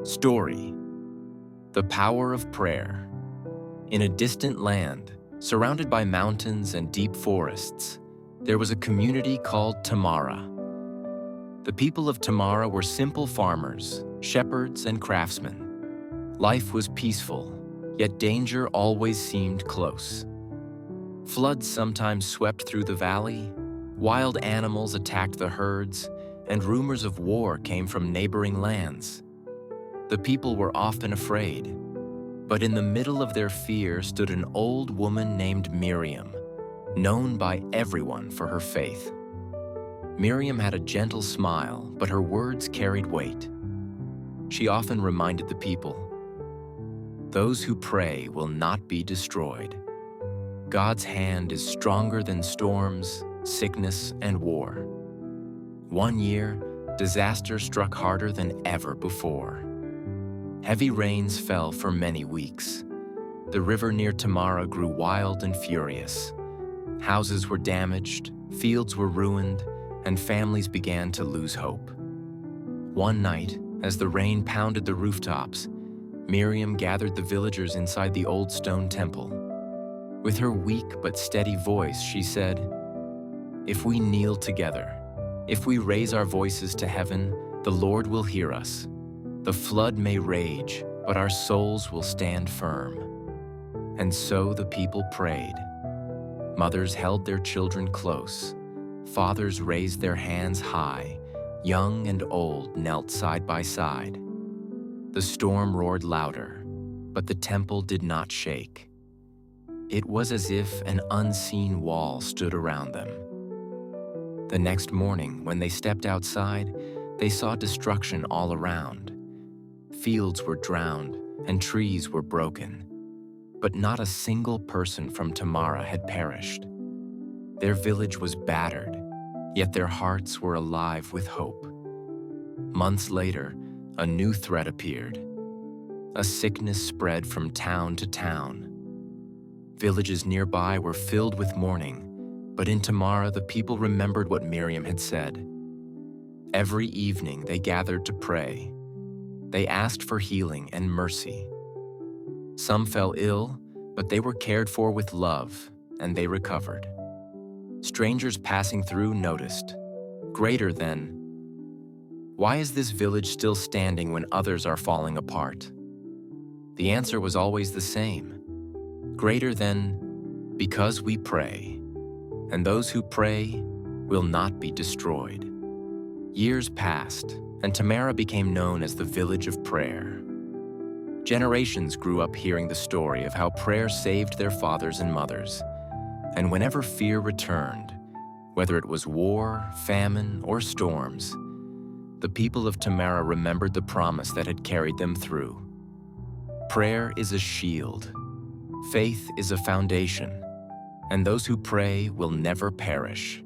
Story: The Power of Prayer. In a distant land, surrounded by mountains and deep forests, there was a community called Tamara. The people of Tamara were simple farmers, shepherds, and craftsmen. Life was peaceful, yet danger always seemed close. Floods sometimes swept through the valley, wild animals attacked the herds, and rumors of war came from neighboring lands. The people were often afraid, but in the middle of their fear stood an old woman named Miriam, known by everyone for her faith. Miriam had a gentle smile, but her words carried weight. She often reminded the people, "Those who pray will not be destroyed. God's hand is stronger than storms, sickness, and war." One year, disaster struck harder than ever before. Heavy rains fell for many weeks. The river near Tamara grew wild and furious. Houses were damaged, fields were ruined, and families began to lose hope. One night, as the rain pounded the rooftops, Miriam gathered the villagers inside the old stone temple. With her weak but steady voice, she said, "If we kneel together, if we raise our voices to heaven, the Lord will hear us. The flood may rage, but our souls will stand firm." And so the people prayed. Mothers held their children close. Fathers raised their hands high. Young and old knelt side by side. The storm roared louder, but the temple did not shake. It was as if an unseen wall stood around them. The next morning, when they stepped outside, they saw destruction all around. Fields were drowned and trees were broken, but not a single person from Tamara had perished. Their village was battered, yet their hearts were alive with hope. Months later, a new threat appeared. A sickness spread from town to town. Villages nearby were filled with mourning, but in Tamara the people remembered what Miriam had said. Every evening they gathered to pray. They asked for healing and mercy. Some fell ill, but they were cared for with love, and they recovered. Strangers passing through noticed, "Greater than, why is this village still standing when others are falling apart?" The answer was always the same. Greater than, because we pray, and those who pray will not be destroyed. Years passed, and Tamara became known as the Village of Prayer. Generations grew up hearing the story of how prayer saved their fathers and mothers. And whenever fear returned, whether it was war, famine, or storms, the people of Tamara remembered the promise that had carried them through. Prayer is a shield. Faith is a foundation, and those who pray will never perish.